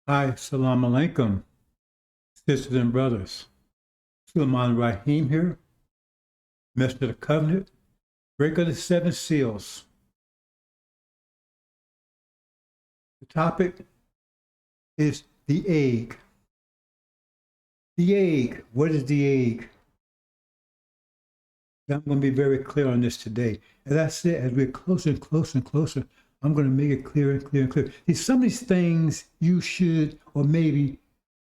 Hi, salam alaikum, sisters and brothers. Sulaiman Rahim here, Master of the Covenant, breaker of the seven seals. The topic is the egg. The egg. What is the egg? I'm going to be very clear on this today. As I said, as we're closer and closer and closer, I'm going to make it clearer and clearer and clearer. See, some of these things you should, or maybe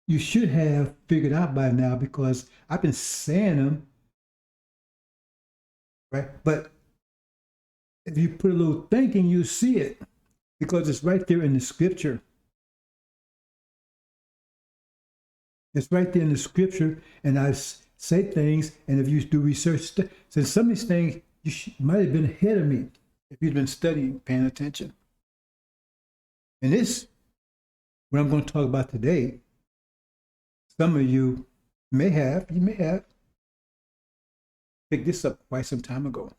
you should have figured out by now because I've been saying them, right? But if you put a little thinking, you see it because it's right there in the scripture. It's right there in the scripture, and I say things, and if you do research, so some of these things you might have been ahead of me if you'd been studying, paying attention. And this, what I'm going to talk about today, some of you may have picked this up quite some time ago.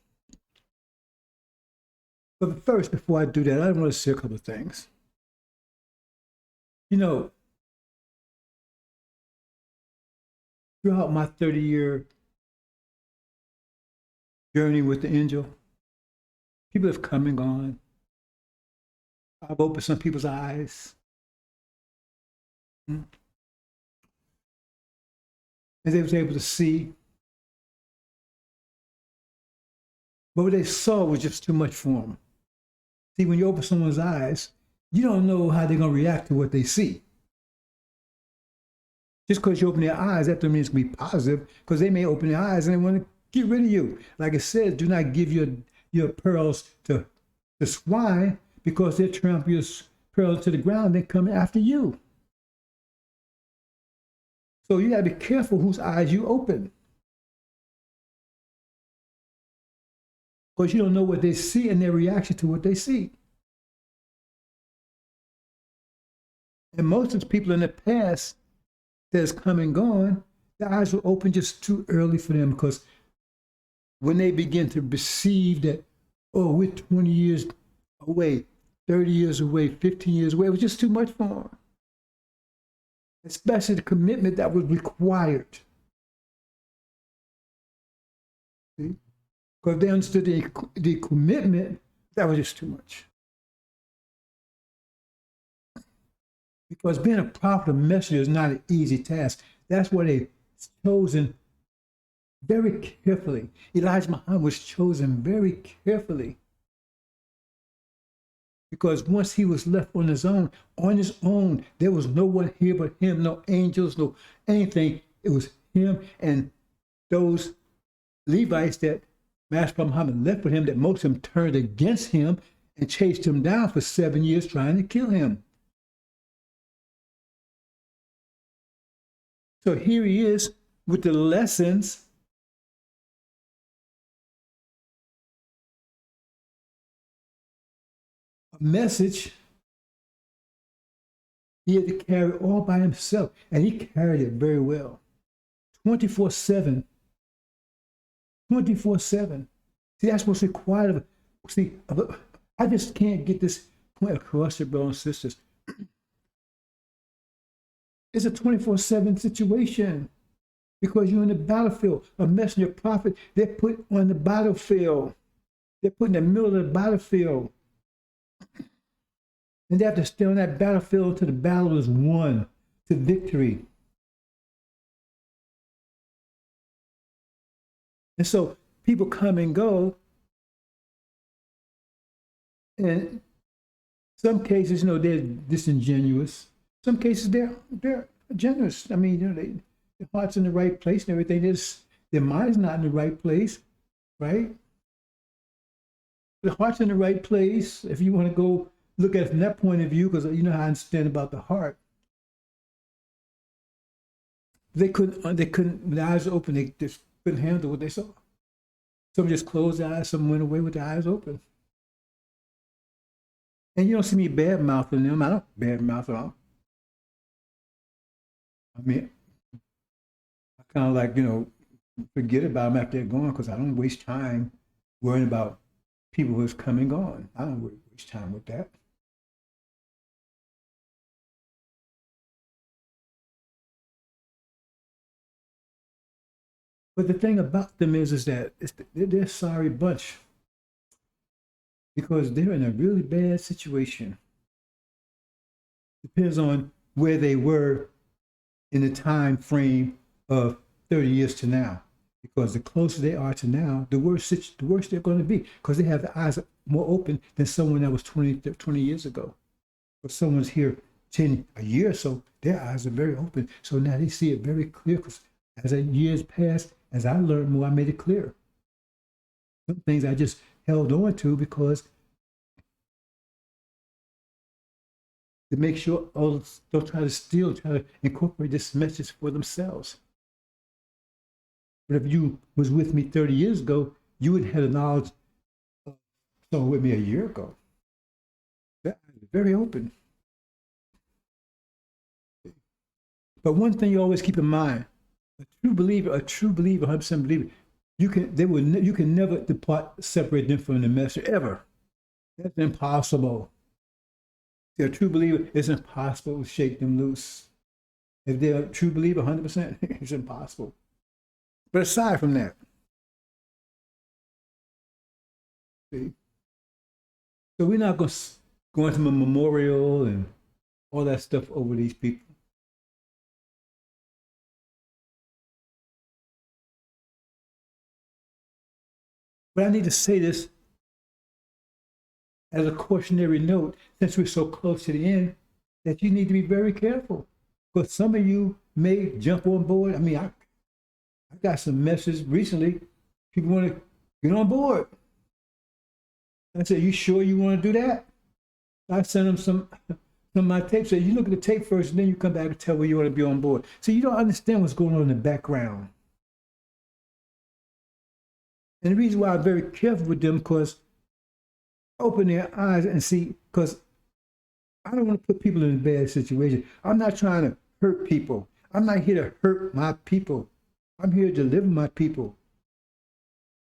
But first, before I do that, I want to say a couple of things. You know, throughout my 30-year journey with the angel, people have come and gone. I've opened some people's eyes. And they was able to see. But what they saw was just too much for them. See, when you open someone's eyes, you don't know how they're going to react to what they see. Just because you open their eyes, that doesn't mean it's going to be positive, because they may open their eyes and they want to get rid of you. Like it says, do not give your pearls to the swine, because they trample your pearls to the ground, they're coming after you. So you got to be careful whose eyes you open, because you don't know what they see and their reaction to what they see. And most of the people in the past that's come and gone, their eyes were open just too early for them, because when they begin to perceive that, oh, we're 20 years away, 30 years away, 15 years away, it was just too much for them. Especially the commitment that was required. See? Because they understood the commitment, that was just too much. Because being a prophet or messenger is not an easy task. That's why they chosen very carefully. Elijah Muhammad was chosen very carefully. Because once he was left on his own, there was no one here but him, no angels, no anything. It was him and those Levites that Master Muhammad left with him, that most of them turned against him and chased him down for 7 years trying to kill him. So here he is with the lessons a message he had to carry all by himself, and he carried it very well. 24/7. 24/7. See, that's what's required of it. See, I just can't get this point across, your brothers and sisters. It's a 24/7 situation, because you're in the battlefield. A messenger prophet, they're put on the battlefield. They're put in the middle of the battlefield. And they have to stay on that battlefield until the battle is won to victory. And so people come and go. And some cases, they're disingenuous. Some cases, they're generous. I mean, their heart's in the right place and everything. Their mind's not in the right place, right? The heart's in the right place. If you want to go look at it from that point of view, because you know how I understand about the heart. They couldn't, when the eyes open, they just couldn't handle what they saw. Some just closed their eyes, some went away with their eyes open. And you don't see me bad mouthing them. I don't bad mouth them. I mean, I kind of like, forget about them after they're gone, because I don't waste time worrying about people who's come and gone. I don't waste time with that. But the thing about them is that they're a sorry bunch because they're in a really bad situation. Depends on where they were in the time frame of 30 years to now. Because the closer they are to now, the worse they're going to be because they have the eyes more open than someone that was 20 years ago. But someone's here a year or so, their eyes are very open. So now they see it very clear because as the years passed, as I learned more, I made it clear. Some things I just held on to because to make sure others don't try to incorporate this message for themselves. But if you was with me 30 years ago, you would have had the knowledge of someone with me a year ago. That is very open. But one thing you always keep in mind, a true believer, 100% believer, you can never separate them from the messenger, ever. That's impossible. If they're a true believer, it's impossible to shake them loose. If they're a true believer, 100%, it's impossible. But aside from that, see, so we're not going to go into a memorial and all that stuff over these people. But I need to say this as a cautionary note, since we're so close to the end, that you need to be very careful. Because some of you may jump on board. I mean, I got some messages recently. People want to get on board. I said, you sure you want to do that? I sent them some of my tapes. Said, you look at the tape first, and then you come back and tell where you want to be on board. So you don't understand what's going on in the background. And the reason why I'm very careful with them, because open their eyes and see, because I don't want to put people in a bad situation. I'm not trying to hurt people. I'm not here to hurt my people. I'm here to deliver my people.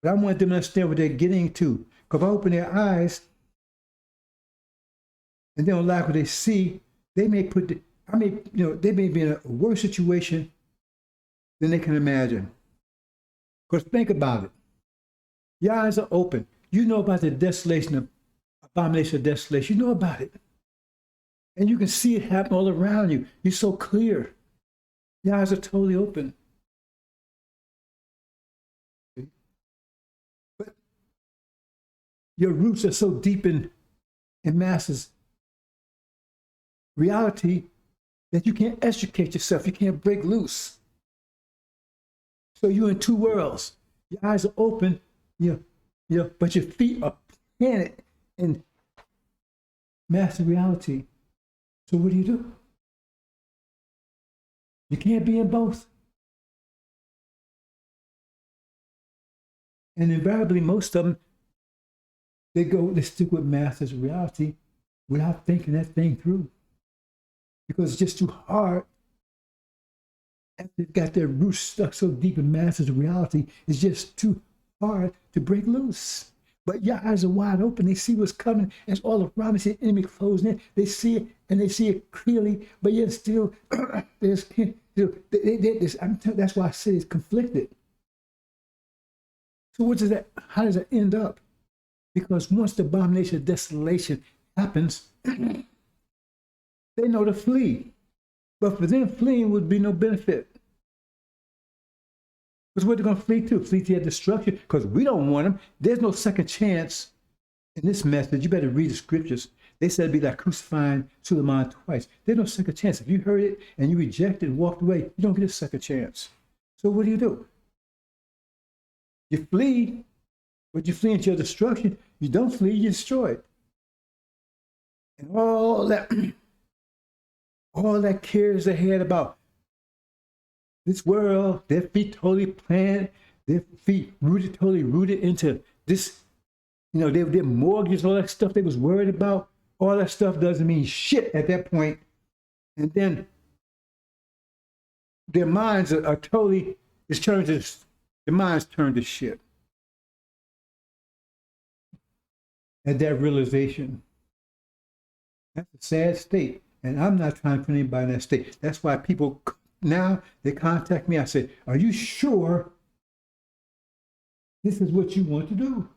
But I want them to understand what they're getting to. Because if I open their eyes and they don't like what they see, they may they may be in a worse situation than they can imagine. Because think about it. Your eyes are open. You know about the abomination of desolation. You know about it. And you can see it happen all around you. You're so clear. Your eyes are totally open. But your roots are so deep in masses reality that you can't extricate yourself. You can't break loose. So you're in two worlds. Your eyes are open, but your feet are planted in massive reality. So what do? You can't be in both. And invariably, most of them, they stick with massive reality without thinking that thing through. Because it's just too hard. After they've got their roots stuck so deep in massive reality, it's just too hard to break loose. But your eyes are wide open. They see what's coming. It's all around. They see the enemy closing in. They see it, and they see it clearly. But yet still, that's why I say it's conflicted. So how does that end up? Because once the abomination of desolation happens, they know to flee. But for them, fleeing would be no benefit. Because what they're going to flee to? Flee to their destruction. Because we don't want them. There's no second chance in this message. You better read the scriptures. They said it'd be like crucifying Suleiman twice. There's no second chance. If you heard it and you rejected and walked away, you don't get a second chance. So what do? You flee, but you flee into your destruction. You don't flee, you destroy it. And all that cares they had about this world, their feet totally planted, their feet totally rooted into this, their mortgage, all that stuff they was worried about, all that stuff doesn't mean shit at that point. And then their minds are totally, their minds turn to shit. At that realization. That's a sad state. And I'm not trying to put anybody in that state. That's why people now, they contact me. I say, are you sure this is what you want to do.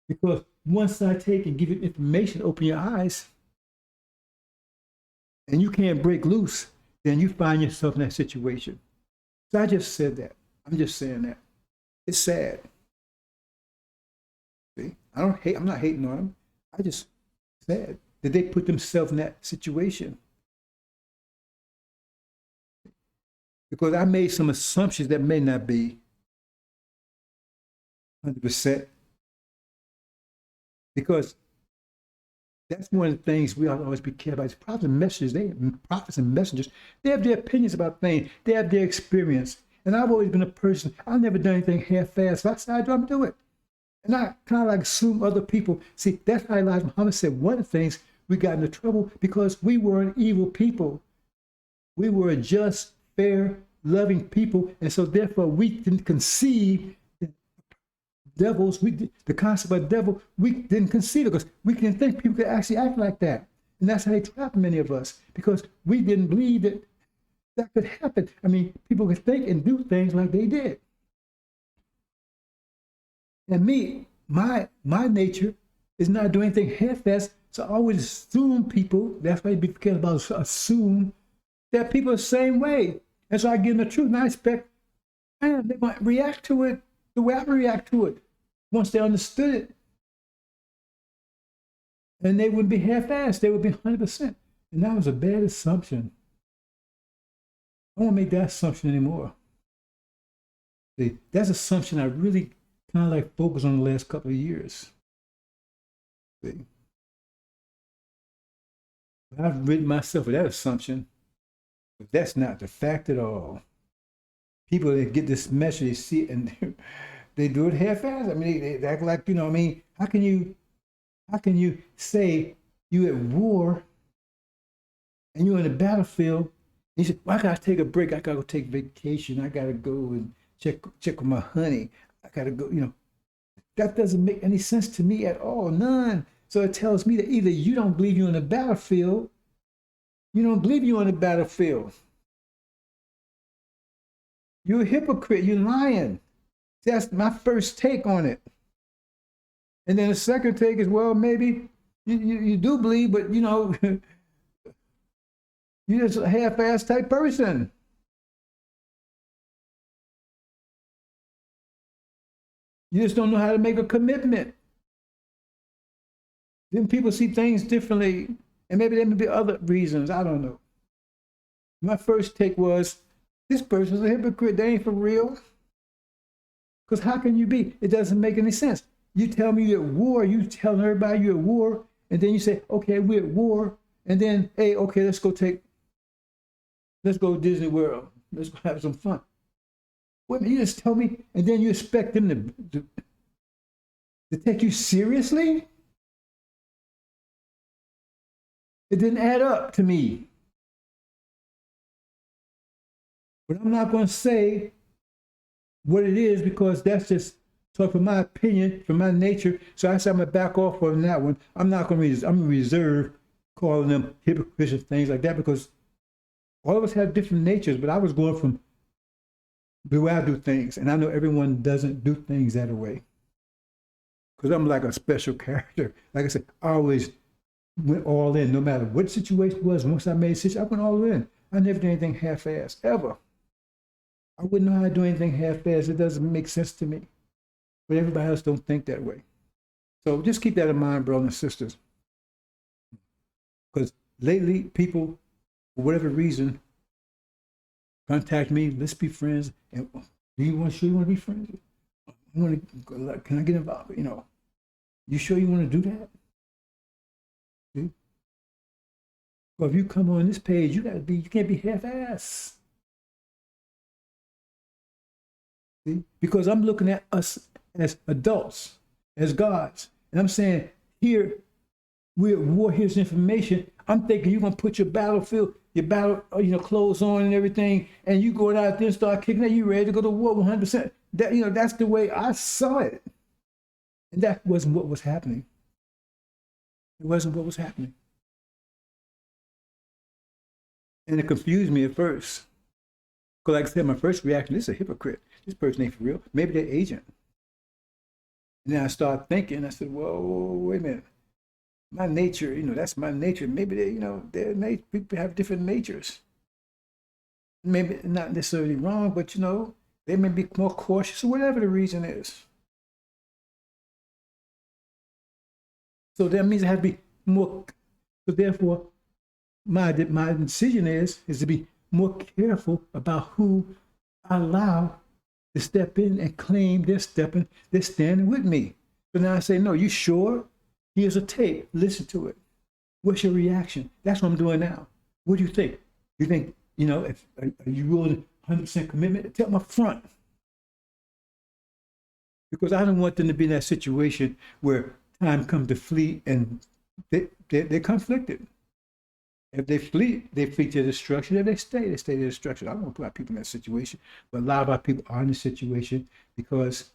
Because once I take and give you information, open your eyes, and you can't break loose, then you find yourself in that situation. So I just said that. I'm just saying that. It's sad. See, I'm not hating on them. I just sad that they put themselves in that situation. Because I made some assumptions that may not be 100%. Because that's one of the things we ought to always be careful about. Prophets and messengers, they have their opinions about things. They have their experience. And I've always been a person, I've never done anything half-assed. If I say I do, I'm do it. And I kind of like assume other people. See, that's how Elijah Muhammad said one of the things we got into trouble because we weren't evil people. We were a just, fair, loving people. And so therefore we didn't conceive devils, the concept of devil, we didn't conceive it because we didn't think people could actually act like that. And that's how they trapped many of us, because we didn't believe that that could happen. I mean, people could think and do things like they did. And me, my nature is not doing anything half-assed, so I always assume people, that's why you be careful about assume that people are the same way. And so I give them the truth, and I expect, man, they might react to it the way I react to it once they understood it. And they wouldn't be half-assed, they would be 100%. And that was a bad assumption. I won't make that assumption anymore. See, that's an assumption I really kind of like focus on the last couple of years. See? I've rid myself of that assumption, but that's not the fact at all. People that get this message, they see it and they do it half-assed. I mean, they act like, you know, I mean, how can you say you at war and you're in the battlefield? And you say, well, I gotta take a break. I gotta go take vacation. I gotta go and check with my honey. I gotta go, you know. That doesn't make any sense to me at all, none. So it tells me that either you don't believe you're on the battlefield, you don't believe you're on the battlefield. You're a hypocrite, you're lying. That's my first take on it. And then the second take is, well, maybe you do believe, but you know, you're just a half-assed type person. You just don't know how to make a commitment. Then people see things differently, and maybe there may be other reasons, I don't know. My first take was, this person's a hypocrite, they ain't for real. Because how can you be? It doesn't make any sense. You tell me you're at war, you telling everybody you're at war, and then you say, okay, we're at war, and then, hey, okay, let's go to Disney World. Let's go have some fun. Wait a minute, you just tell me, and then you expect them to take you seriously? It didn't add up to me. But I'm not going to say what it is, because that's just talk from my opinion, from my nature. So I said I'm going to back off on that one. I'm not going to, I'm going to reserve calling them hypocrites and things like that, because all of us have different natures, but I was going from the way I do things. And I know everyone doesn't do things that way, because I'm like a special character. Like I said, I always went all in, no matter what the situation was. Once I made a situation, I went all in. I never did anything half-assed, ever. I wouldn't know how to do anything half-assed. It doesn't make sense to me. But everybody else don't think that way. So just keep that in mind, brothers and sisters. Because lately, people, for whatever reason, contact me. Let's be friends. And do you want to be friends? Can I get involved? You know, you sure you want to do that? See? Well, if you come on this page, you can't be half-assed. See? Because I'm looking at us as adults, as gods. And I'm saying, here, we're at war, here's information. I'm thinking you're going to put your battlefield, your battle, clothes on and everything, and you going out there and start kicking it, you ready to go to war 100%. That, that's the way I saw it. And that wasn't what was happening. It wasn't what was happening. And it confused me at first. Because like I said, my first reaction, this is a hypocrite. This person ain't for real. Maybe they're agent. And then I start thinking, I said, whoa, wait a minute. My nature, that's my nature. Maybe they, people have different natures. Maybe not necessarily wrong, but they may be more cautious or whatever the reason is. So that means I have to be more. So therefore, my decision is to be more careful about who I allow to step in and claim they're standing with me. So now I say, no, you sure? Here's a tape. Listen to it. What's your reaction? That's what I'm doing now. What do you think? You think, if are you willing 100% commitment? Tell them up front. Because I don't want them to be in that situation where time comes to flee and they're conflicted. If they flee to destruction. If they stay to destruction. I don't want to put our people in that situation, but a lot of our people are in this situation because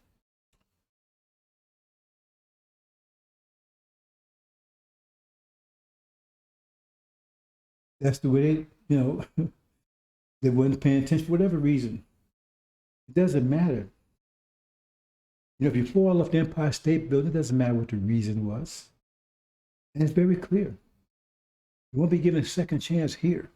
that's the way they weren't paying attention for whatever reason. It doesn't matter. If you fall off the Empire State Building, it doesn't matter what the reason was. And it's very clear. You won't be given a second chance here.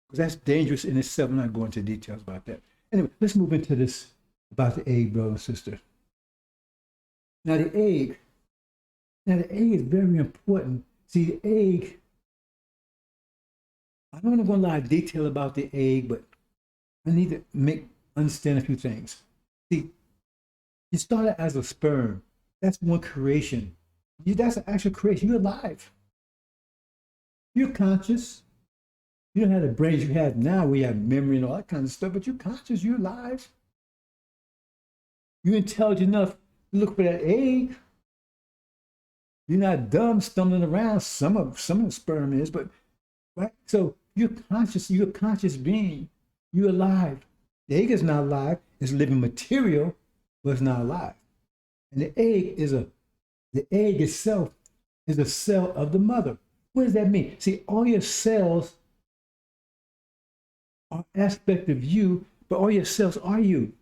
Because that's dangerous in itself. I'm not going into details about that. Anyway, let's move into this about the egg, brother and sister. Now the egg is very important. See, the egg, I don't want to go into a lot of detail about the egg, but I need to understand a few things. See, you started as a sperm. That's one creation. That's an actual creation. You're alive. You're conscious. You don't have the brains you have now. We have memory and all that kind of stuff, but you're conscious. You're alive. You're intelligent enough to look for that egg. You're not dumb stumbling around. Some of the sperm is, but right. So you're conscious. You're a conscious being. You're alive. The egg is not alive. It's living material, but it's not alive. And the egg itself is a cell of the mother. What does that mean? See, all your cells are aspect of you, but all your cells are you.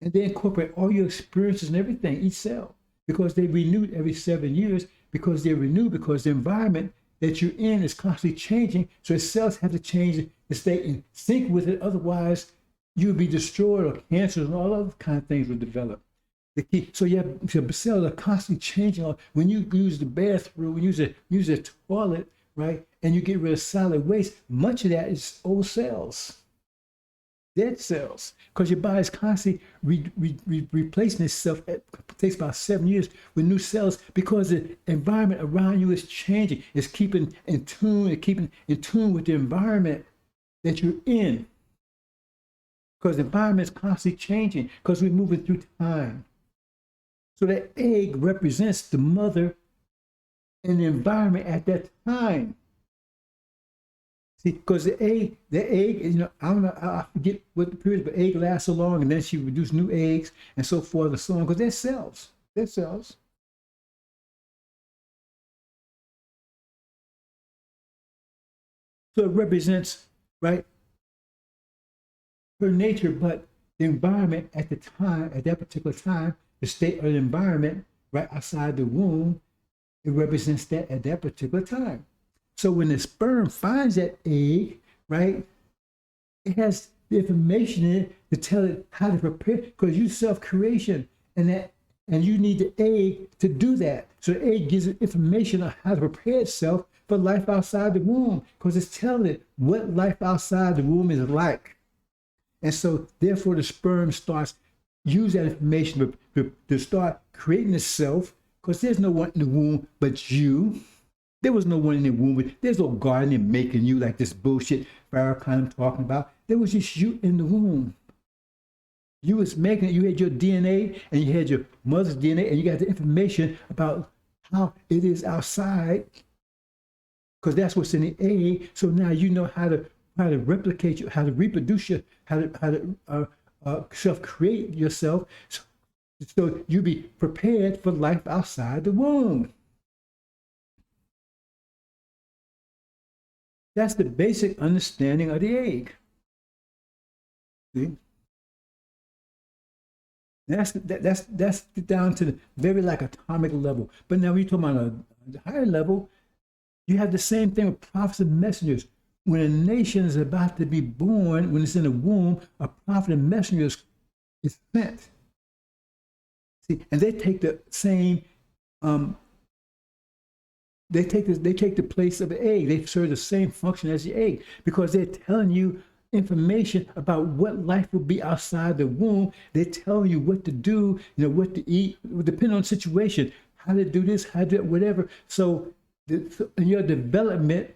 And they incorporate all your experiences and everything, each cell, because they renewed every 7 years, because they're renewed, because the environment that you're in is constantly changing. So the cells have to change to stay in sync with it. Otherwise, you'll be destroyed, or cancer and all other kind of things will develop. So your cells are constantly changing. When you use the bathroom, when you use a toilet, right, and you get rid of solid waste, much of that is old cells, dead cells, because your body's constantly replacing itself. It takes about 7 years with new cells because the environment around you is changing. It's keeping in tune with the environment that you're in, because the environment is constantly changing because we're moving through time. So that egg represents the mother and the environment at that time. See, because the egg, I don't know, I forget what the period, but egg lasts so long, and then she produces new eggs and so forth and so on, because they're cells. They're cells. So it represents, right, her nature, but the environment at the time, at that particular time, the state of the environment right outside the womb, it represents that at that particular time. So when the sperm finds that egg, right, it has the information in it to tell it how to prepare, because you self-creation, and you need the egg to do that. So the egg gives it information on how to prepare itself for life outside the womb, because it's telling it what life outside the womb is like. And so therefore the sperm starts use that information to start creating itself, because there's no one in the womb but you. There was no one in the womb. There's no guardian making you like this bullshit Farrakhan I'm talking about. There was just you in the womb. You was making it. You had your DNA and you had your mother's DNA, and you got the information about how it is outside, because that's what's in the egg. So now you know how to replicate you, how to reproduce you, how to self-create yourself. So So you be prepared for life outside the womb. That's the basic understanding of the egg. See? That's down to the very like atomic level. But now when you're talking about a higher level, you have the same thing with prophets and messengers. When a nation is about to be born, when it's in the womb, a prophet and messenger is sent. See, and they take the same, they take the place of the egg. They serve the same function as the egg because they're telling you information about what life will be outside the womb. They're telling you what to do, what to eat, depending on the situation, how to do this, how to do whatever. So in your development,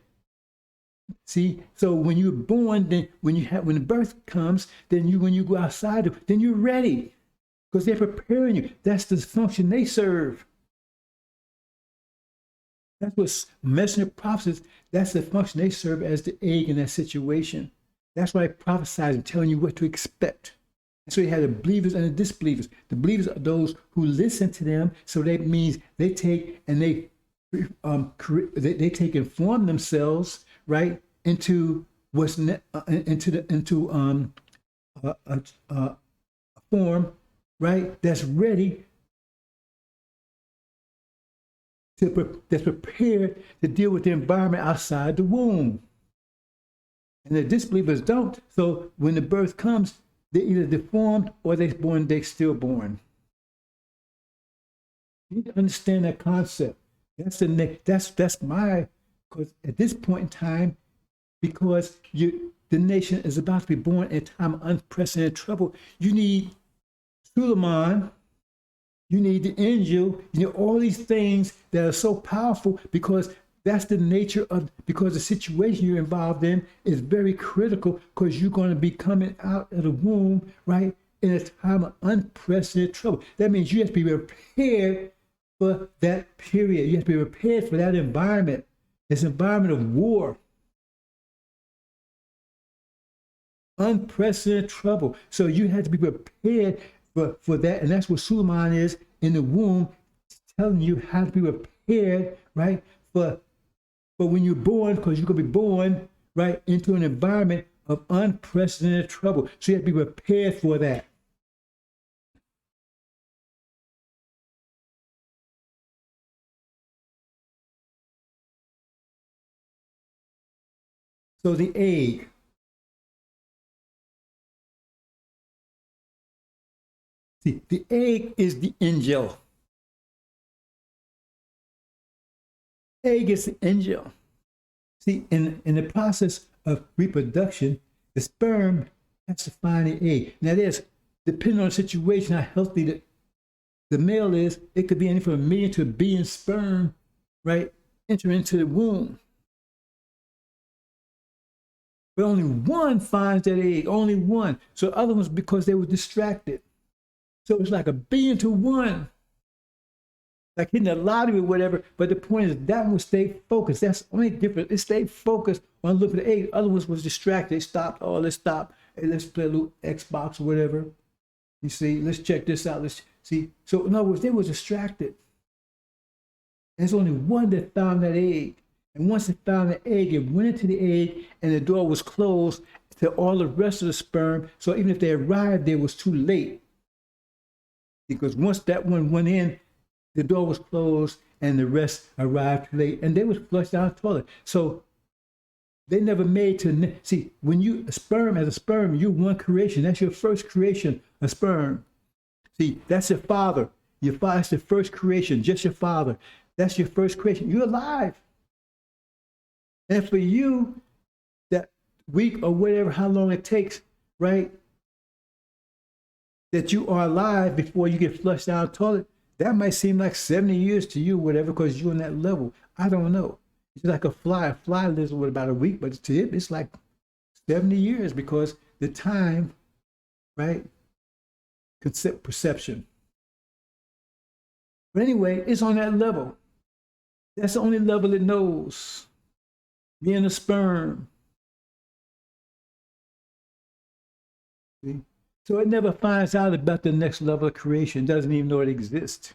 see, so when you're born, then when the birth comes, then when you go outside, then you're ready because they're preparing you. That's the function they serve. That's what messenger prophets, that's the function they serve as the egg in that situation. That's why prophesizing, telling you what to expect. And so you have the believers and the disbelievers. The believers are those who listen to them. So that means they take and they take and form themselves right into what's into a form right that's ready that's prepared to deal with the environment outside the womb. And the disbelievers don't. So when the birth comes, they're either deformed or they're stillborn. You need to understand that concept. That's my, because at this point in time, because the nation is about to be born in a time of unprecedented trouble, you need Suleiman, you need the angel, you need all these things that are so powerful because that's the nature of, because the situation you're involved in is very critical because you're going to be coming out of the womb, right, in a time of unprecedented trouble. That means you have to be prepared for that period. You have to be prepared for that environment, this environment of war. Unprecedented trouble. So you have to be prepared for that. And that's what Suleiman is in the womb, telling you how to be prepared, right, for when you're born, because you're going to be born, right, into an environment of unprecedented trouble. So you have to be prepared for that. So the egg. See, the egg is the angel. Egg is the angel. See, in the process of reproduction, the sperm has to find the egg. Now, depending on the situation, how healthy the male is, it could be anything from 1 million to 1 billion sperm, right, enter into the womb. But only one finds that egg, only one. So other ones, because they were distracted. So it's like 1 billion to 1. Like hitting the lottery or whatever, but the point is that one stayed focused. That's the only difference. It stayed focused on looking at the egg. Other ones was distracted. They stopped. Oh, let's stop. Hey, let's play a little Xbox or whatever. You see, let's check this out. Let's see. So in other words, they were distracted. And there's only one that found that egg. And once it found the egg, it went into the egg and the door was closed to all the rest of the sperm. So even if they arrived there, it was too late. Because once that one went in, the door was closed and the rest arrived too late and they was flushed down the toilet. So they never made to, see, when you, as a sperm, you're one creation. That's your first creation, a sperm. See, that's your father. Your father's the first creation, just your father. That's your first creation. You're alive. And for you, that week or whatever, how long it takes, right, that you are alive before you get flushed down the toilet, that might seem like 70 years to you, whatever, because you're on that level. I don't know. It's like a fly. A fly lives with about a week, but to it, it's like 70 years because the time, right, concept perception. But anyway, it's on that level. That's the only level it knows. Being a sperm. See? So it never finds out about the next level of creation, doesn't even know it exists.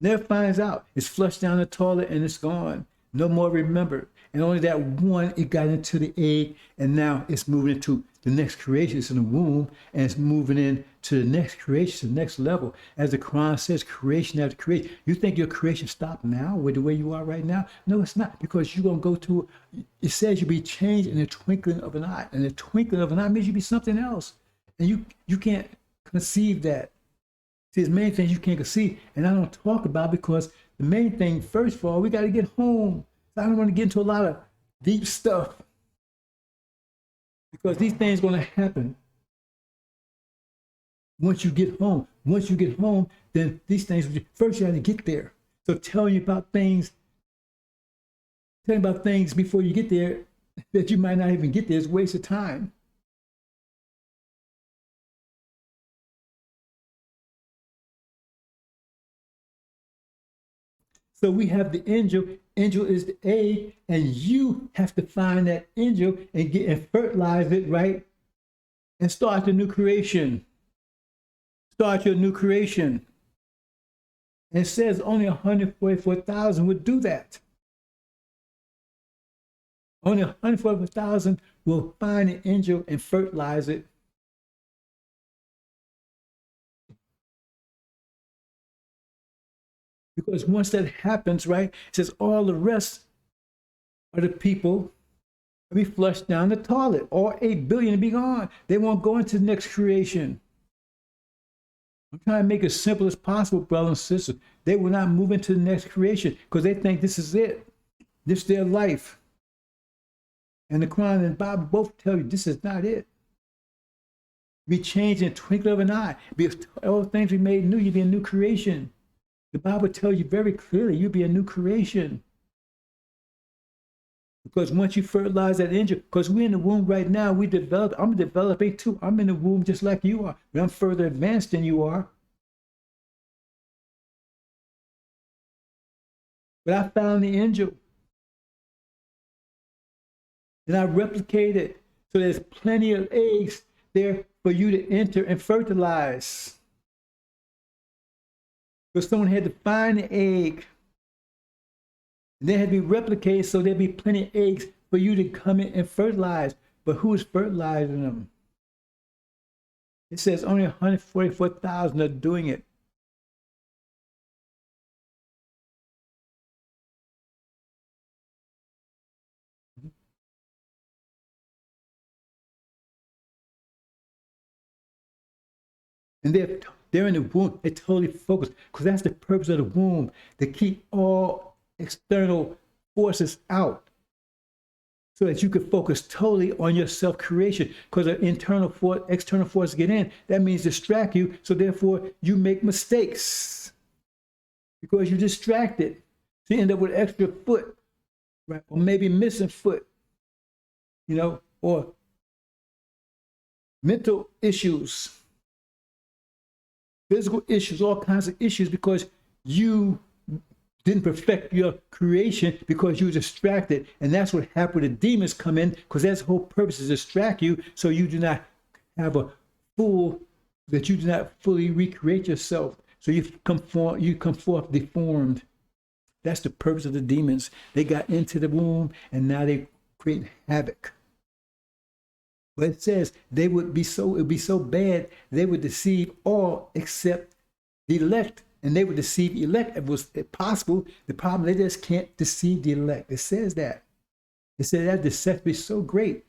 Never finds out. It's flushed down the toilet and it's gone. No more remembered. And only that one, it got into the egg, and now it's moving into the next creation. It's in the womb, and it's moving into the next creation, the next level. As the Quran says, creation after creation. You think your creation stopped now with the way you are right now? No, it's not, because you're going to go to, it says you'll be changed in the twinkling of an eye. And the twinkling of an eye means you'll be something else. And you can't conceive that. See, there's many things you can't conceive, and I don't talk about, because the main thing, first of all, we got to get home. I don't want to get into a lot of deep stuff, because these things are going to happen once you get home. Once you get home, then these things, first you have to get there. So tell you about things before you get there that you might not even get there is a waste of time. So we have the angel. Angel is the egg, and you have to find that angel and fertilize it, right? And start the new creation. Start your new creation. And it says only 144,000 would do that. Only 144,000 will find an angel and fertilize it. Because once that happens, right, it says all the rest of the people will be flushed down the toilet. All 8 billion will be gone. They won't go into the next creation. I'm trying to make it as simple as possible, brothers and sisters. They will not move into the next creation because they think this is it. This is their life. And the Quran and the Bible both tell you this is not it. Be changed in the twinkling of an eye. All things be made new. You'll be a new creation. The Bible tells you very clearly you'll be a new creation. Because once you fertilize that angel, because we're in the womb right now, I'm developing too. I'm in the womb just like you are, but I'm further advanced than you are. But I found the angel. And I replicated. So there's plenty of eggs there for you to enter and fertilize. Because someone had to find the egg. And they had to be replicated, so there'd be plenty of eggs for you to come in and fertilize. But who is fertilizing them? It says only 144,000 are doing it. And they're in the womb. They're totally focused, because that's the purpose of the womb, to keep all external forces out, so that you can focus totally on your self-creation. Because the external forces get in, that means distract you. So therefore, you make mistakes because you're distracted. So you end up with extra foot, right? Or maybe missing foot, or mental issues, physical issues, all kinds of issues, because you didn't perfect your creation because you were distracted. And that's what happened when the demons come in, because that's the whole purpose, is to distract you, so you do not have that you do not fully recreate yourself. So you come forth deformed. That's the purpose of the demons. They got into the womb, and now they create havoc. But it says it would be so bad, they would deceive all except the elect. And they would deceive the elect. It was possible. The problem, they just can't deceive the elect. It says that. It says that deception be so great.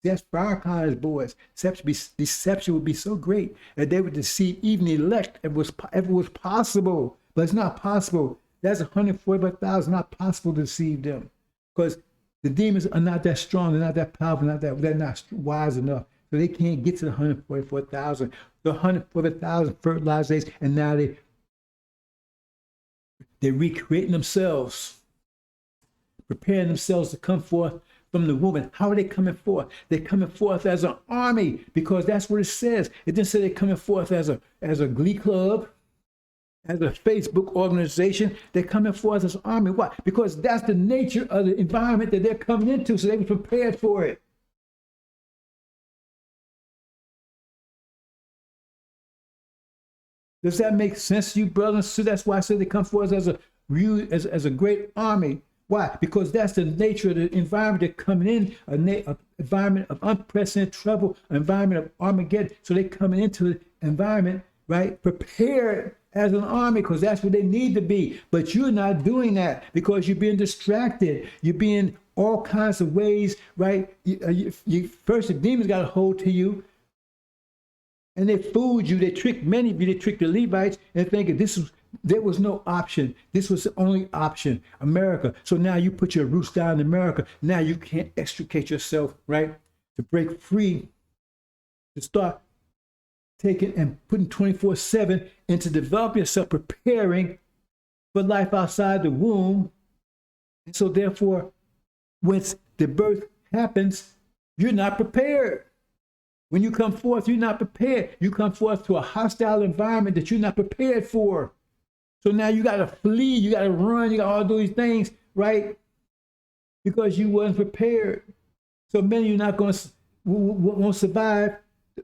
That's for our college boys. Deception would be so great that they would deceive even the elect if it was possible. But it's not possible. That's 145,000. Not possible to deceive them, because the demons are not that strong. They're not that powerful. They're not wise enough. So they can't get to the 144,000. The 144,000 fertilized, and now they're recreating themselves, preparing themselves to come forth from the womb. How are they coming forth? They're coming forth as an army, because that's what it says. It didn't say they're coming forth as a glee club, as a Facebook organization. They're coming forth as an army. Why? Because that's the nature of the environment that they're coming into, so they were prepared for it. Does that make sense to you, brothers? So that's why I said they come for us as a great army. Why? Because that's the nature of the environment they're coming in, an environment of unprecedented trouble, an environment of Armageddon. So they're coming into the environment, right, prepared as an army, because that's what they need to be. But you're not doing that because you're being distracted. You're being all kinds of ways, right? First, the demons got a hold to you. And they fooled you. They tricked many of you. They tricked the Levites and thinking there was no option. This was the only option, America. So now you put your roots down in America. Now you can't extricate yourself, right? To break free, to start taking and putting 24/7 and to develop yourself, preparing for life outside the womb. And so therefore, when the birth happens, you're not prepared. When you come forth, you're not prepared. You come forth to a hostile environment that you're not prepared for. So now you got to flee, you got to run, you got all these things, right? Because you wasn't prepared. So many of you not going to won't survive.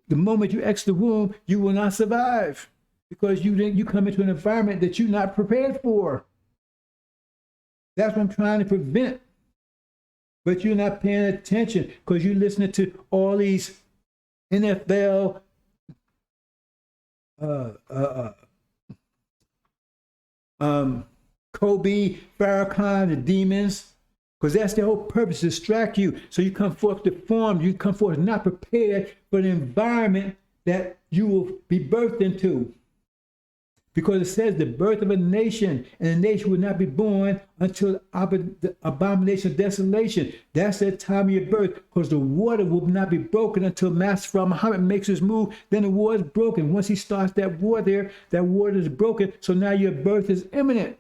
The moment you exit the womb, you will not survive because you come into an environment that you're not prepared for. That's what I'm trying to prevent. But you're not paying attention because you're listening to all these NFL, Kobe, Farrakhan, the demons, because that's their whole purpose, to distract you. So you come forth deformed, you come forth not prepared for the environment that you will be birthed into. Because it says the birth of a nation, and a nation will not be born until the abomination of desolation. That's the time of your birth, because the water will not be broken until Master Muhammad makes his move. Then the water is broken. Once he starts that war there, that water is broken. So now your birth is imminent.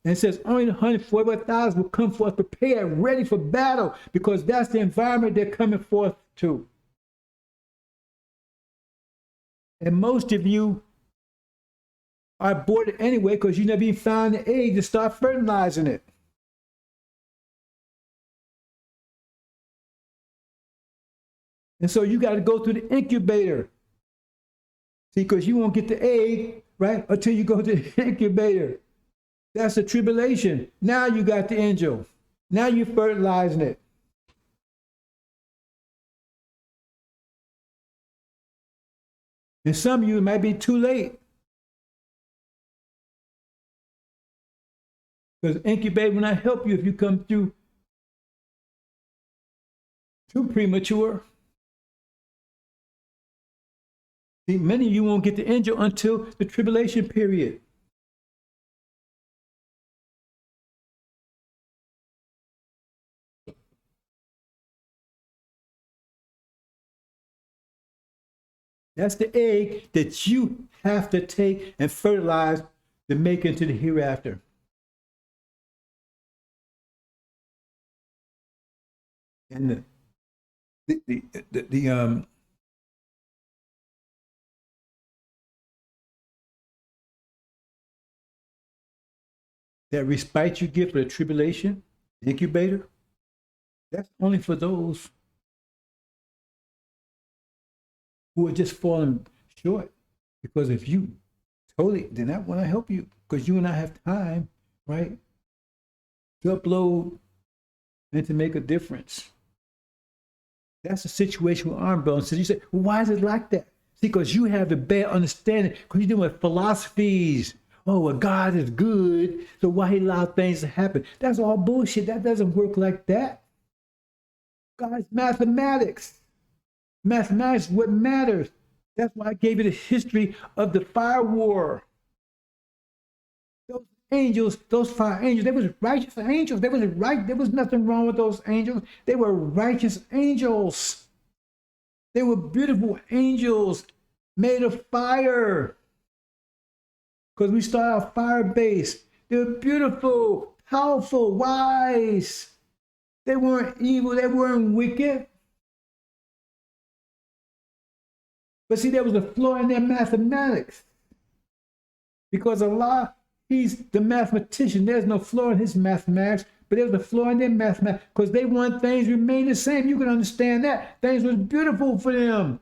And it says only the 144,000 will come forth prepared, ready for battle, because that's the environment they're coming forth to. And most of you are aborted anyway because you never even found the egg to start fertilizing it. And so you got to go through the incubator. See, because you won't get the egg, right, until you go to the incubator. That's the tribulation. Now you got the angel. Now you're fertilizing it. And some of you, it might be too late. Because incubator will not help you if you come through too premature. See, many of you won't get the angel until the tribulation period. That's the egg that you have to take and fertilize to make into the hereafter. And that respite you give for the tribulation, the incubator, that's only for those who are just falling short. Because if you totally did not want to help you, because you will not have time, right, to upload and to make a difference. That's the situation with arm bones. So you say, well, why is it like that? See, because you have the bad understanding, because you're dealing with philosophies. Oh, well, God is good, so why he allowed things to happen? That's all bullshit. That doesn't work like that. God's mathematics. Mathematics is what matters. That's why I gave you the history of the fire war. Those angels, those fire angels, they was righteous angels. They was right. There was nothing wrong with those angels. They were righteous angels. They were beautiful angels made of fire. Because we started our fire base. They were beautiful, powerful, wise. They weren't evil. They weren't wicked. But see, there was a flaw in their mathematics. Because Allah, he's the mathematician. There's no flaw in his mathematics, but there's a flaw in their mathematics because they want things to remain the same. You can understand that. Things was beautiful for them.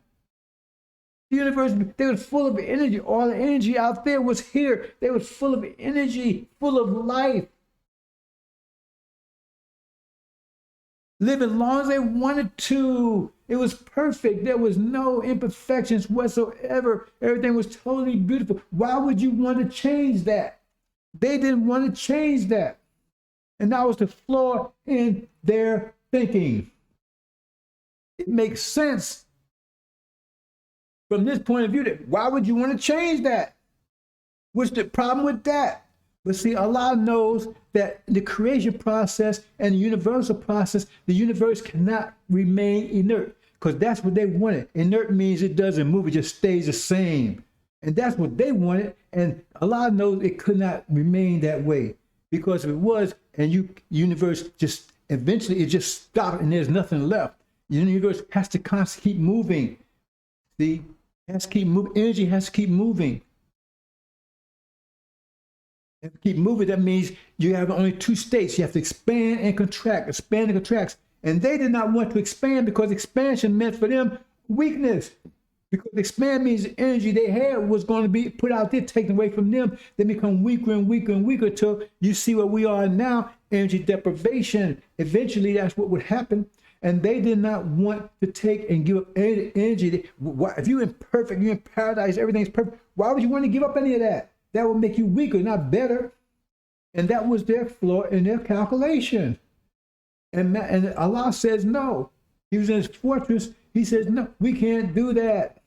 The universe, they were full of energy. All the energy out there was here. They were full of energy, full of life. Living as long as they wanted to. It was perfect. There was no imperfections whatsoever. Everything was totally beautiful. Why would you want to change that? They didn't want to change that. And that was the flaw in their thinking. It makes sense from this point of view that why would you want to change that? What's the problem with that? But see, Allah knows that the creation process and the universal process, the universe cannot remain inert, because that's what they wanted. Inert means it doesn't move, it just stays the same. And that's what they wanted. And Allah knows it could not remain that way, because if it was, and universe just eventually it just stopped and there's nothing left. The universe has to constantly keep moving. See, it has to keep moving. Energy has to keep moving. And to keep moving, that means you have only two states. You have to expand and contract, expand and contract. And they did not want to expand, because expansion meant for them weakness. Because expand means the energy they had was going to be put out there, taken away from them. They become weaker and weaker and weaker until you see what we are now, energy deprivation. Eventually, that's what would happen. And they did not want to take and give up any energy. If you're imperfect, you're in paradise, everything's perfect, why would you want to give up any of that? That would make you weaker, not better. And that was their flaw in their calculation. And Allah says no. He was in his fortress. He says, no, we can't do that.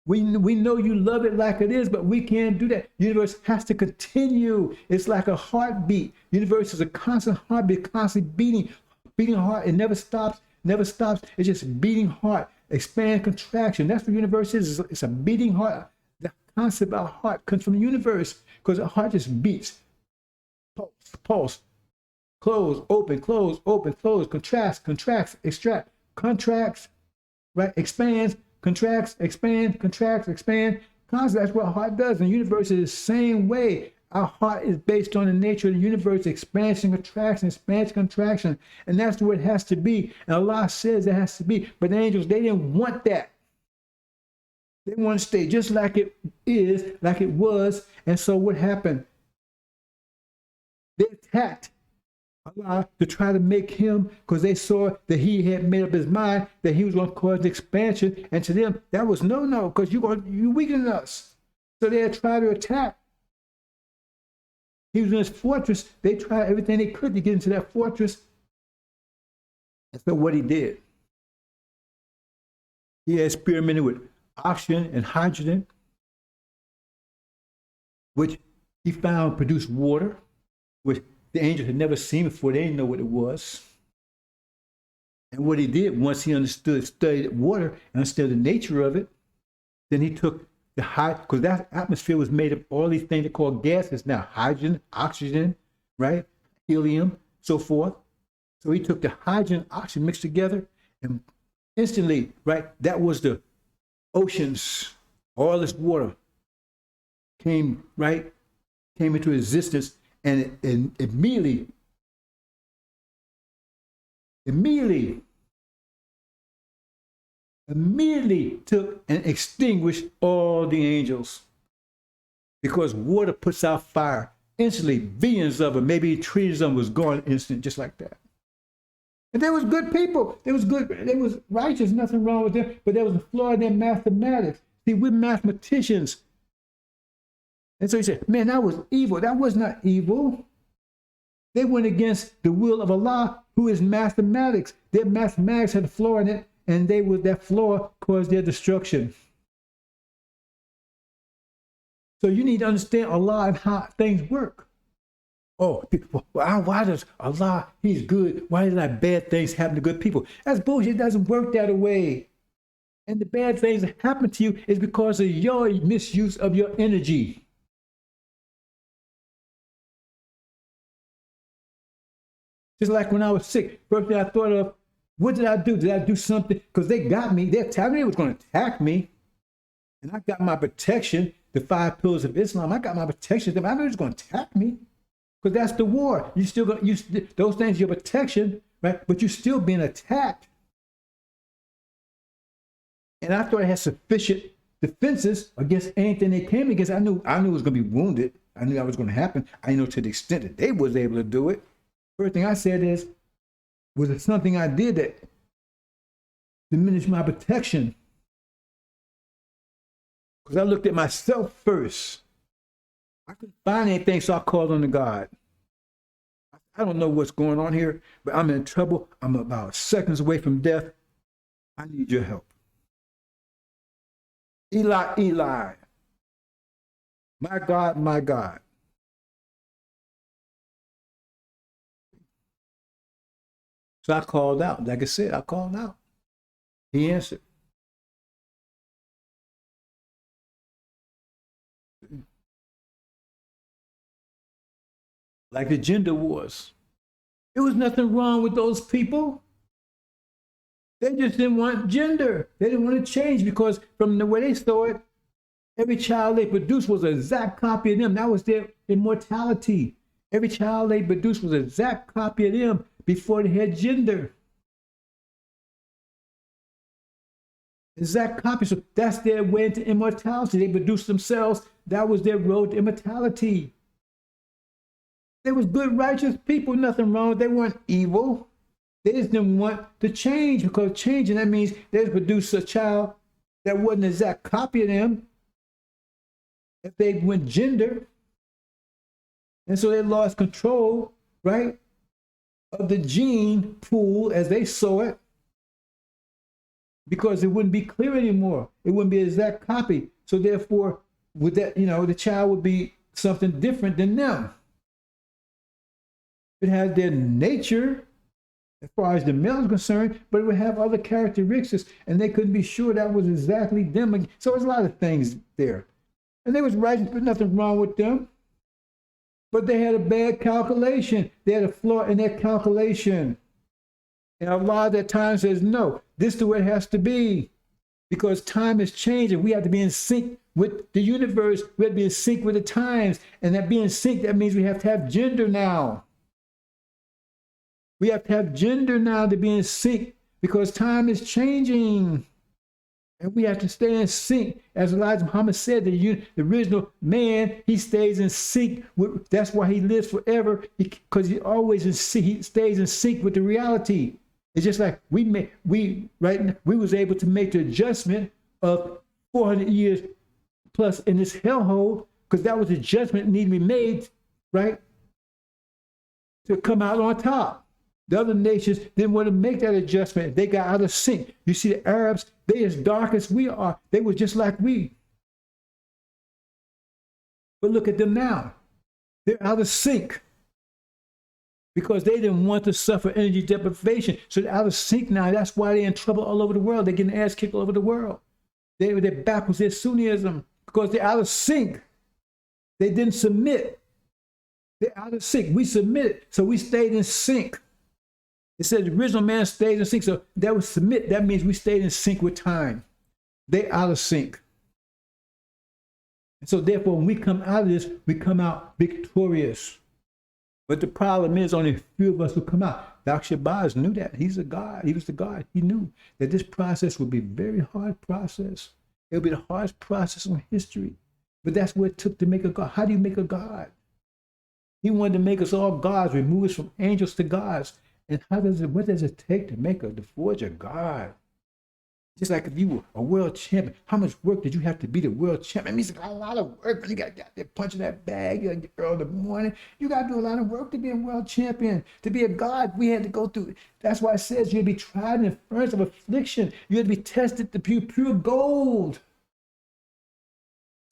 We know you love it like it is, but we can't do that. Universe has to continue. It's like a heartbeat. Universe is a constant heartbeat, constantly beating heart. It never stops, never stops. It's just beating heart, expand, contraction. That's what universe is. It's a beating heart. The concept of heart comes from the universe, because the heart just beats. Pulse, close, open, close, contracts, extract, contracts, right? Expands, contracts, expand, contracts, expand. Constantly, that's what a heart does. And the universe is the same way. Our heart is based on the nature of the universe, expansion, contraction, expansion, contraction. And that's what it has to be. And Allah says it has to be. But the angels, they didn't want that. They want to stay just like it is, like it was. And so what happened? They attacked Allah to try to make him, because they saw that he had made up his mind that he was going to cause the expansion. And to them, that was no, because you weaken us. So they had tried to attack. He was in his fortress. They tried everything they could to get into that fortress. And so what he did, he experimented with oxygen and hydrogen, which he found produced water, which the angels had never seen before. They didn't know what it was. And what he did, once he studied water and understood the nature of it, then he took the because that atmosphere was made of all these things they call gases now: hydrogen, oxygen, right? Helium, so forth. So he took the hydrogen and oxygen mixed together, and instantly, right, that was the oceans. All this water came into existence, and it immediately took and extinguished all the angels, because water puts out fire instantly. Billions of them, maybe trillions of them, was gone instant, just like that. And they was good people. They was good. They was righteous. Nothing wrong with them. But there was a flaw in their mathematics. See, we're mathematicians. And so he said, man, that was evil. That was not evil. They went against the will of Allah, who is mathematics. Their mathematics had a flaw in it, and that flaw caused their destruction. So you need to understand Allah and how things work. Oh, why does Allah, he's good, why did like bad things happen to good people? That's bullshit. It doesn't work that way. And the bad things that happen to you is because of your misuse of your energy. Just like when I was sick, first thing I thought of, what did I do? Did I do something? Because they got me. They're telling me they was going to attack me. And I got my protection, the 5 pillars of Islam. I got my protection. I know it was going to attack me. Because that's the war. You still got those things, your protection, right? But you're still being attacked. And I thought I had sufficient defenses against anything they came against. I knew it was going to be wounded. I knew that was going to happen. I know to the extent that they was able to do it. First thing I said is, was it something I did that diminished my protection? Because I looked at myself first. I couldn't find anything, so I called on the God. I don't know what's going on here, but I'm in trouble. I'm about seconds away from death. I need your help. Eli, Eli, my God, my God. So I called out. Like I said, I called out. He answered. Like the gender wars. There was nothing wrong with those people. They just didn't want gender. They didn't want to change because from the way they saw it, every child they produced was an exact copy of them. That was their immortality. Every child they produced was an exact copy of them before they had gender. Exact copy. So that's their way into immortality. They produced themselves. That was their road to immortality. They was good, righteous people. Nothing wrong. They weren't evil. They just didn't want to change, because changing, that means they produced a child that wasn't an exact copy of them if they went gender. And so they lost control, right, of the gene pool as they saw it, because it wouldn't be clear anymore. It wouldn't be an exact copy. So therefore, with that, the child would be something different than them. It has their nature as far as the male is concerned, but it would have other characteristics, and they couldn't be sure that was exactly them. So there's a lot of things there. And they was righteous, but nothing wrong with them. But they had a bad calculation. They had a flaw in their calculation. And Allah at that time says, no, this is the way it has to be. Because time is changing. We have to be in sync with the universe. We have to be in sync with the times. And that being in sync, that means we have to have gender now. We have to have gender now to be in sync, because time is changing. And we have to stay in sync. As Elijah Muhammad said, the original man, he stays in sync with, that's why he lives forever, because he always in sync, he stays in sync with the reality. It's just like we was able to make the adjustment of 400 years plus in this hellhole, because that was the adjustment that needed to be made, right, to come out on top. The other nations didn't want to make that adjustment. They got out of sync. You see the Arabs, they as dark as we are. They were just like we. But look at them now. They're out of sync because they didn't want to suffer energy deprivation. So they're out of sync now. That's why they're in trouble all over the world. They're getting ass kicked all over the world. They're backwards. They're Sunnism because they're out of sync. They didn't submit. They're out of sync. We submitted, so we stayed in sync. It said the original man stayed in sync. So that was submit. That means we stayed in sync with time. They out of sync. And so therefore, when we come out of this, we come out victorious. But the problem is only a few of us will come out. Dr. Shabazz knew that. He's a God. He was the God. He knew that this process would be a very hard process. It would be the hardest process in history. But that's what it took to make a God. How do you make a God? He wanted to make us all gods, remove us from angels to gods. And what does it take to forge a God? Just like if you were a world champion, how much work did you have to be the world champion? It means a lot of work. You got to punch in that bag early in the morning. You got to do a lot of work to be a world champion. To be a God, we had to go through. That's why it says you'll be tried in the furnace of affliction. You had to be tested to pure gold.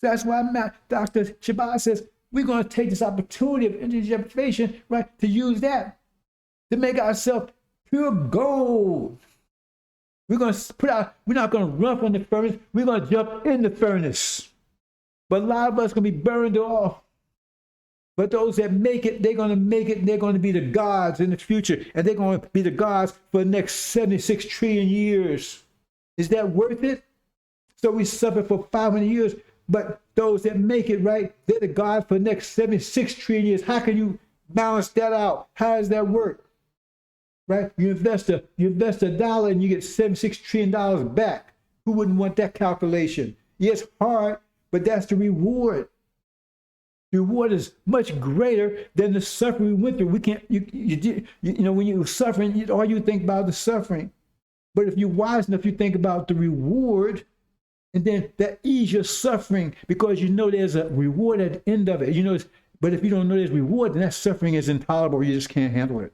So that's why Dr. Shabazz says we're going to take this opportunity of energy deprivation, right, to use that to make ourselves pure gold. We're not going to run from the furnace. We're going to jump in the furnace. But a lot of us are going to be burned off. But those that make it, they're going to make it. They're going to be the gods in the future. And they're going to be the gods for the next 76 trillion years. Is that worth it? So we suffer for 500 years. But those that make it, right, they're the gods for the next 76 trillion years. How can you balance that out? How does that work? Right? You invest $1 and you get $76 trillion back. Who wouldn't want that calculation? Yes, hard, but that's the reward. The reward is much greater than the suffering we went through. We can't, you know, when you're suffering, all you think about is the suffering. But if you're wise enough, you think about the reward, and then that ease your suffering because you know there's a reward at the end of it. You know, but if you don't know there's reward, then that suffering is intolerable. You just can't handle it.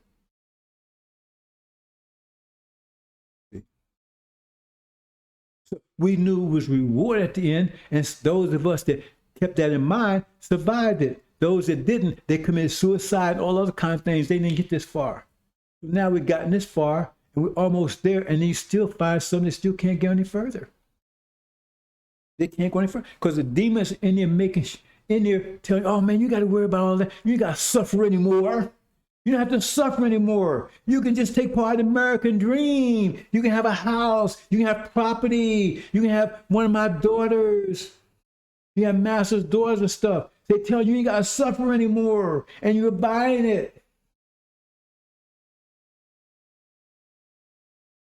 So we knew it was reward at the end, and those of us that kept that in mind survived it. Those that didn't, they committed suicide, all other kinds of things. They didn't get this far. So now we've gotten this far, and we're almost there, and you still find some that still can't go any further. They can't go any further because the demons in there telling, oh man, you got to worry about all that. You got to suffer anymore. You don't have to suffer anymore. You can just take part in the American dream. You can have a house. You can have property. You can have one of my daughters. You have master's daughters and stuff. They tell you you ain't got to suffer anymore, and you're buying it.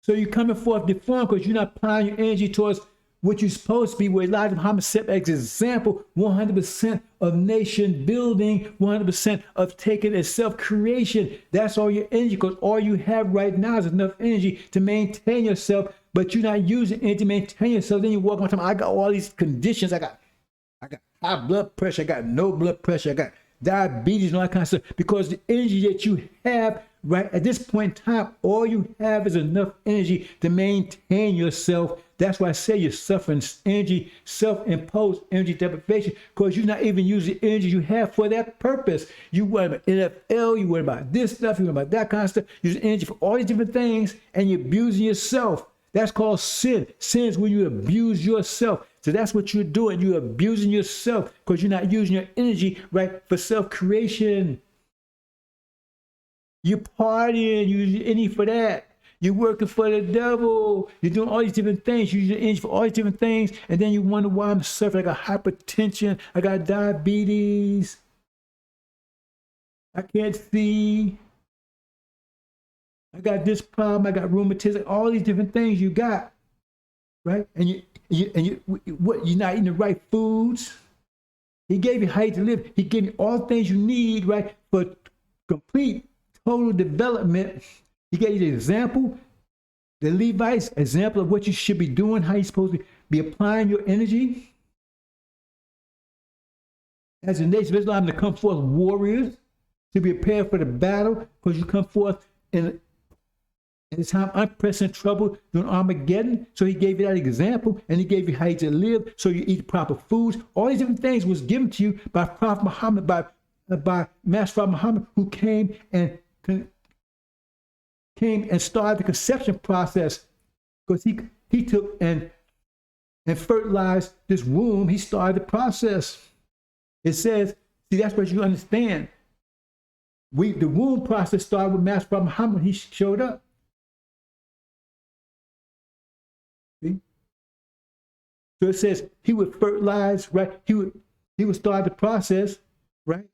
So you're coming forth deformed because you're not applying your energy towards what you're supposed to be, where Elijah Muhammad set as example, 100% of nation building, 100% of taking and self-creation. That's all your energy, because all you have right now is enough energy to maintain yourself, but you're not using energy to maintain yourself. Then you walk on time, I got all these conditions. I got high blood pressure, I got no blood pressure, I got diabetes and all that kind of stuff, because the energy that you have right at this point in time, all you have is enough energy to maintain yourself. That's why I say you're suffering energy, self-imposed energy deprivation, because you're not even using the energy you have for that purpose. You worry about NFL, you worry about this stuff, you worry about that kind of stuff, using energy for all these different things, and you're abusing yourself. That's called sin. Sin is when you abuse yourself. So that's what you're doing. You're abusing yourself because you're not using your energy right for self-creation. You're partying, you use your energy for that. You're working for the devil. You're doing all these different things. You use your energy for all these different things. And then you wonder why I'm suffering. I got hypertension. I got diabetes. I can't see. I got this problem. I got rheumatism. All these different things you got, right? And you're not eating the right foods. He gave you height to live. He gave you all the things you need, right, for complete total development. He gave you the example, the Levites, example of what you should be doing, how you're supposed to be applying your energy. As a nation of Islam, to come forth warriors, to be prepared for the battle, because you come forth in this time unprecedented trouble during Armageddon. So he gave you that example, and he gave you how to live, so you eat proper foods. All these different things was given to you by Prophet Muhammad, by Master Prophet Muhammad, who came and started the conception process, because he took and fertilized this womb. He started the process. It says, see, that's what you understand. The womb process started with Master Prophet Muhammad when he showed up. See? So it says he would fertilize, right? He would start the process, right?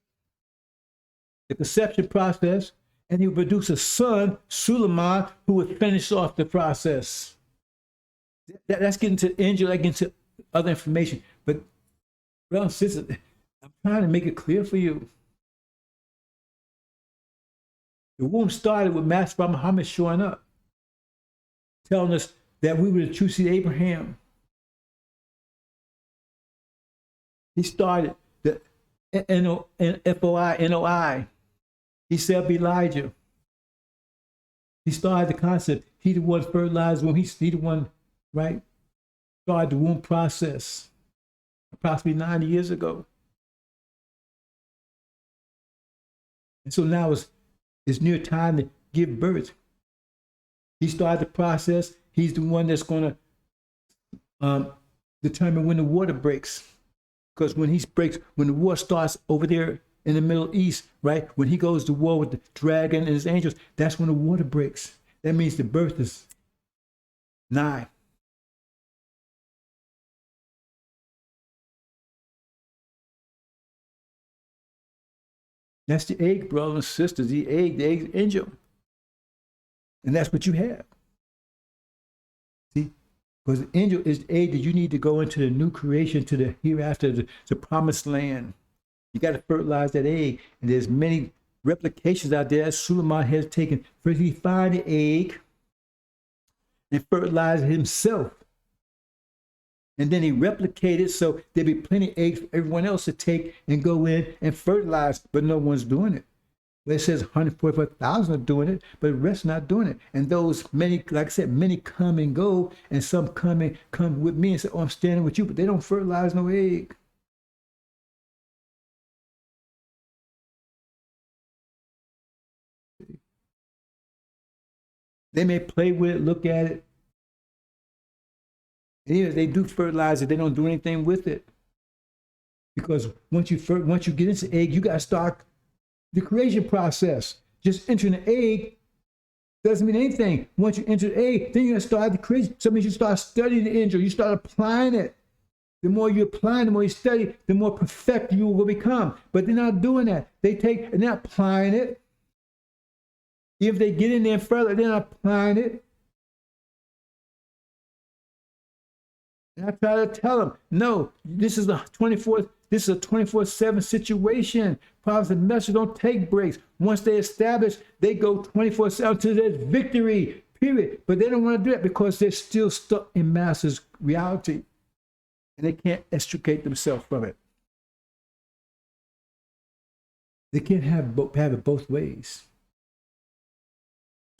The conception process, and he would produce a son, Suleiman, who would finish off the process. That's getting to the angel, that gets into other information. But, brothers and sisters, I'm trying to make it clear for you. The womb started with Master Prophet Muhammad showing up, telling us that we were the true seed of Abraham. He started the N-O-I. He set up Elijah. He started the concept. He the one fertilized the womb. He the one, right, started the womb process approximately 90 years ago. And so now it's near time to give birth. He started the process. He's the one that's going to determine when the water breaks. Because when the war starts over there in the Middle East, right, when he goes to war with the dragon and his angels, that's when the water breaks. That means the birth is nigh. That's the egg, brothers and sisters, the egg angel. And that's what you have. See, Because the angel is the age that you need to go into the new creation, to the hereafter, the promised land. You got to fertilize that egg. And there's many replications out there that Suleiman has taken. First, he find the egg and fertilize it himself. And then he replicated so there'd be plenty of eggs for everyone else to take and go in and fertilize, but no one's doing it. Well, it says 144,000 are doing it, but the rest not doing it. And those many, like I said, many come and go, and some come with me and say, oh, I'm standing with you, but they don't fertilize no egg. They may play with it, look at it. And even if they do fertilize it, they don't do anything with it. Because once you get into egg, you got to start the creation process. Just entering the egg doesn't mean anything. Once you enter the egg, then you got to start the creation. So it means you start studying the angel. You start applying it. The more you apply, the more you study, the more perfect you will become. But they're not doing that. They're not applying it. If they get in there further, they're not applying it. And I try to tell them, no, this is a 24/7 situation. Prophets and messengers don't take breaks. Once they establish, they go 24/7 to their victory, period. But they don't want to do that because they're still stuck in master's reality. And they can't extricate themselves from it. They can't have it both ways.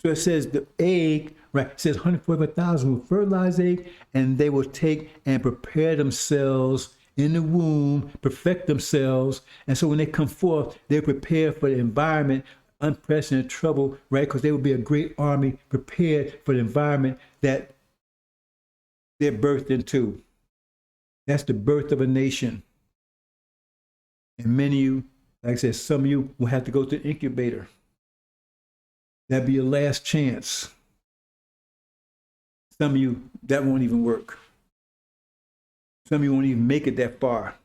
So it says the egg, right? It says 144,000 will fertilize egg, and they will take and prepare themselves in the womb, perfect themselves. And so when they come forth, they're prepared for the environment, unprecedented trouble, right? Because they will be a great army prepared for the environment that they're birthed into. That's the birth of a nation. And many of you, like I said, some of you will have to go to the incubator. That'd be your last chance. Some of you, that won't even work. Some of you won't even make it that far.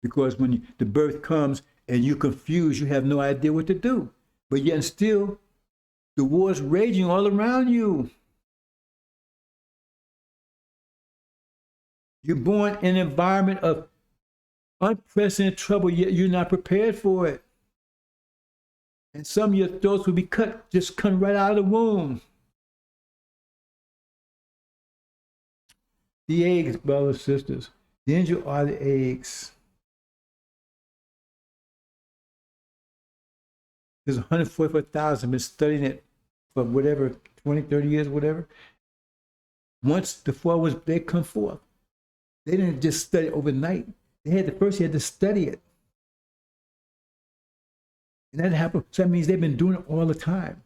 Because when the birth comes and you're confused, you have no idea what to do. But yet still, the war's raging all around you. You're born in an environment of unprecedented trouble, yet you're not prepared for it. And some of your throats will be cut, just come right out of the womb. The eggs, brothers and sisters, the angel are the eggs. There's 144,000 been studying it for whatever, 20, 30 years, whatever. Once the four was, they come forth. They didn't just study overnight. They had to study it. And that happened. So that means they've been doing it all the time.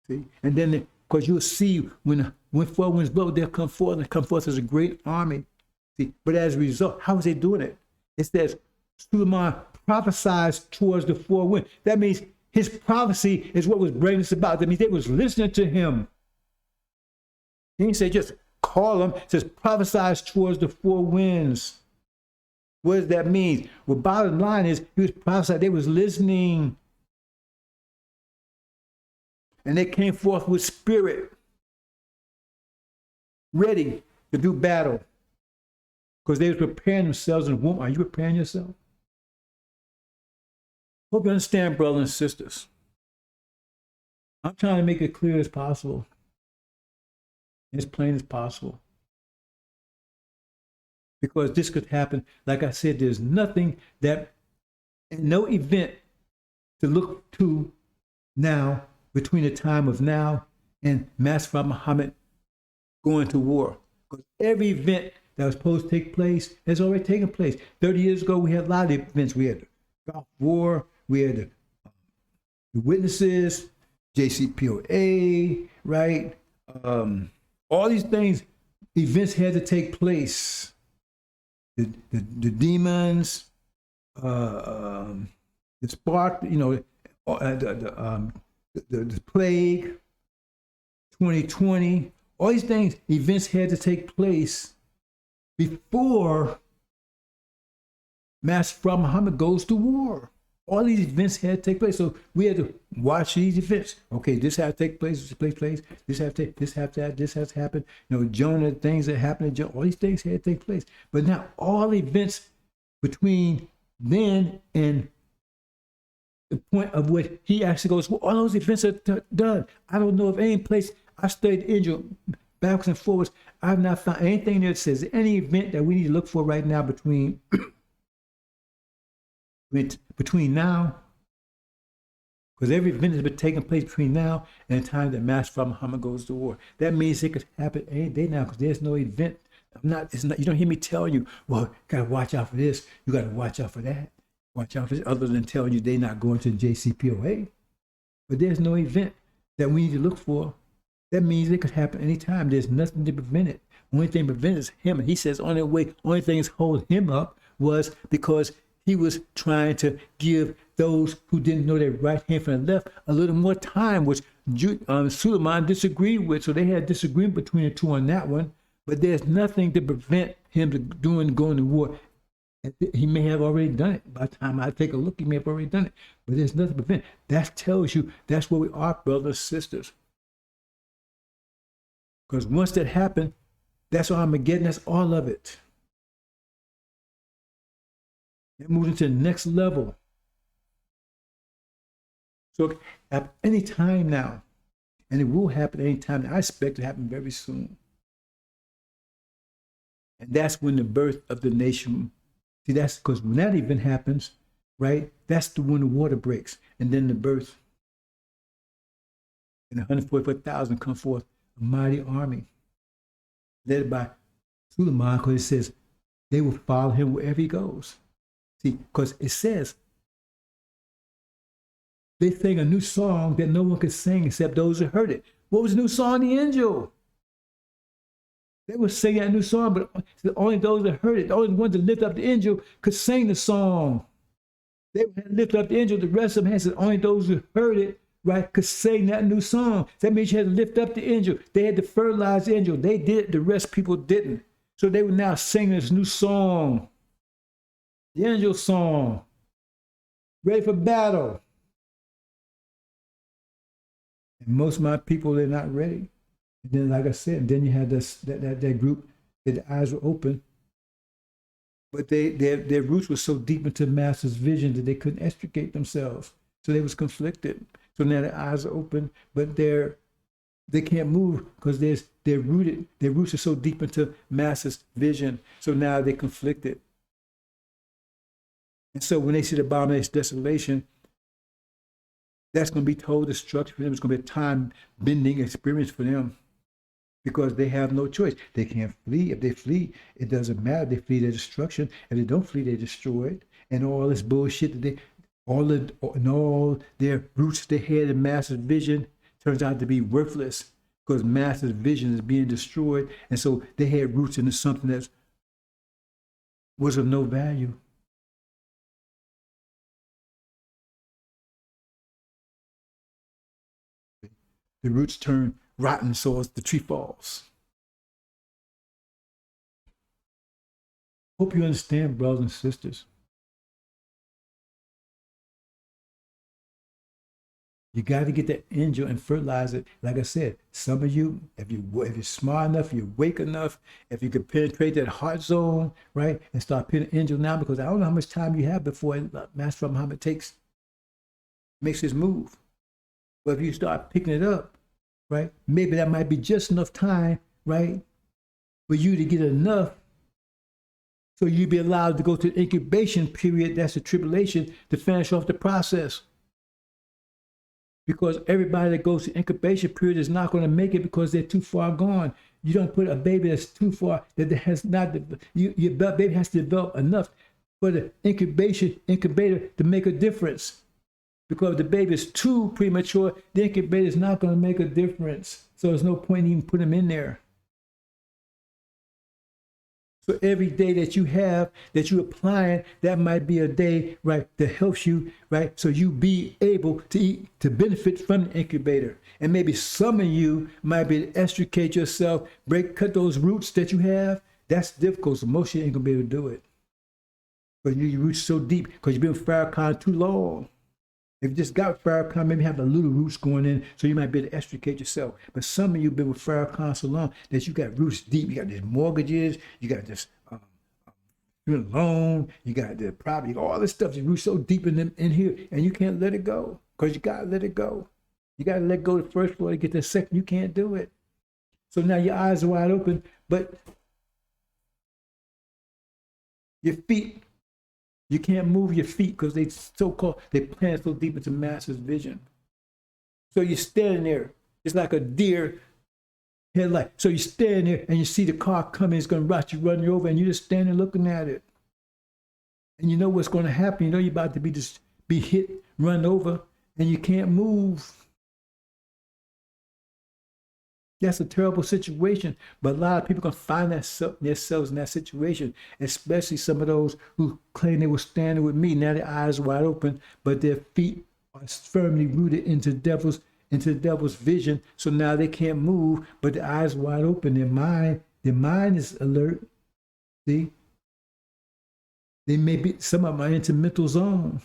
See? And then, because you'll see when four winds blow, they'll come forth and come forth as a great army. See? But as a result, how is they doing it? It says, Suleiman prophesies towards the four winds. That means his prophecy is what was bringing us about. That means they was listening to him. He didn't say just call them. It says prophesies towards the four winds. What does that mean? Well, bottom line is, he was prophesying, they was listening. And they came forth with spirit, ready to do battle. Because they were preparing themselves in the womb. Are you preparing yourself? Hope you understand, brothers and sisters. I'm trying to make it clear as possible, as plain as possible. Because this could happen. Like I said, there's nothing that, no event to look to now between the time of now and Master Muhammad going to war. Because every event that was supposed to take place has already taken place. 30 years ago, we had a lot of events. We had the Gulf War, we had the witnesses, JCPOA, right? All these things, events had to take place. The demons, the spark, the plague, 2020, all these things, events had to take place before Master Muhammad goes to war. All these events had to take place. So we had to watch these events. Okay, this had to take place, this have to, this have to, this has to happen. You know, Jonah, things that happened to Jonah, all these things had to take place. But now all events between then and the point of what he actually goes, well, all those events are done. I don't know of any place. I studied angel backwards and forwards. I've not found anything that says any event that we need to look for right now between now, because every event has been taking place between now and the time that Master Prophet Muhammad goes to war. That means it could happen any day now, because there's no event. It's not. You don't hear me telling you, well, gotta watch out for this. You gotta watch out for that. Watch out for this, other than telling you they're not going to the JCPOA. But there's no event that we need to look for. That means it could happen anytime. There's nothing to prevent it. Only thing prevents him. And he says only thing that's holding him up was because he was trying to give those who didn't know their right hand from the left a little more time, which Suleiman disagreed with. So they had disagreement between the two on that one. But there's nothing to prevent him going to war. He may have already done it. By the time I take a look, he may have already done it. But there's nothing to prevent it. That tells you that's where we are, brothers and sisters. Because once that happened, that's Armageddon. That's all of it. It moves into the next level. So at any time now, and it will happen any time. I expect it to happen very soon. And that's when the birth of the nation. See, that's because when that event happens, right? That's when the water breaks, and then the birth. And 144,000 come forth, a mighty army, led by Suleiman, because it says they will follow him wherever he goes. See, because it says they sing a new song that no one could sing except those who heard it. What was the new song? The angel. They were singing a new song, but only those that heard it, the only ones that lift up the angel could sing the song. They had lift up the angel. The rest of them had said only those who heard it, right, could sing that new song. That means you had to lift up the angel. They had to fertilize the angel. They did it. The rest people didn't. So they were now singing this new song, the angel song, ready for battle. And most of my people, they're not ready. And then, like I said, then you had that group that the eyes were open, but their roots were so deep into the master's vision that they couldn't extricate themselves. So they was conflicted. So now their eyes are open, but they can't move because they're rooted. Their roots are so deep into master's vision. So now they're conflicted. And so when they see the abomination desolation, that's going to be total destruction for them. It's going to be a time-bending experience for them. Because they have no choice. They can't flee. If they flee, it doesn't matter. They flee their destruction. If they don't flee, they're destroyed. And all this bullshit that all their roots they had in master's vision turns out to be worthless because master's vision is being destroyed. And so they had roots into something that was of no value. The roots turn rotten, so as the tree falls. Hope you understand, brothers and sisters. You got to get that angel and fertilize it. Like I said, some of you, if you're smart enough, you're awake enough, if you could penetrate that heart zone, right, and start putting angel now, because I don't know how much time you have before Master Muhammad makes his move. But if you start picking it up, right, maybe that might be just enough time, right, for you to get enough so you'd be allowed to go to the incubation period, that's the tribulation, to finish off the process. Because everybody that goes to incubation period is not going to make it because they're too far gone. You don't put a baby that's too far, that has not, your baby has to develop enough for the incubator to make a difference. Because if the baby is too premature, the incubator is not going to make a difference. So there's no point in even putting him in there. So every day that you have, that you're applying, that might be a day, right, that helps you, right, so you be able to eat, to benefit from the incubator. And maybe some of you might be able to extricate yourself, cut those roots that you have. That's difficult, so most of you ain't going to be able to do it. But your roots so deep because you've been with Farrakhan too long. If you just got Farrakhan, maybe have the little roots going in, so you might be able to extricate yourself. But some of you been with Farrakhan so long that you got roots deep. You got these mortgages, you got this loan, you got the property, all this stuff. Your roots so deep in here, and you can't let it go because you got to let it go. You got to let go the first floor to get the second. You can't do it. So now your eyes are wide open, but your feet, you can't move your feet because they plant so deep into master's vision. So you're standing there, it's like a deer headlight. So you stand there and you see the car coming, it's going to run you over, and you're just standing looking at it. And you know what's going to happen. You know you're about to be hit, run over, and you can't move. That's a terrible situation, but a lot of people can find themselves in that situation, especially some of those who claim they were standing with me. Now their eyes are wide open, but their feet are firmly rooted into the devil's vision. So now they can't move, but their eyes are wide open. Their mind is alert. See, some of them are into mental zone,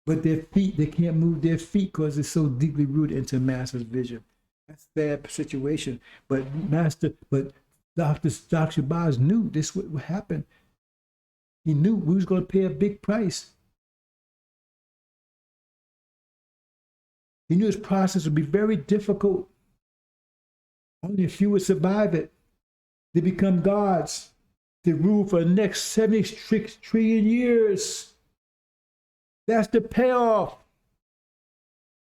but their feet, they can't move their feet because it's so deeply rooted into master's vision. That's a bad situation. But Dr. Shabazz knew this would happen. He knew we was going to pay a big price. He knew his process would be very difficult. Only a few would survive it. They become gods. They rule for the next 76 trillion years. That's the payoff.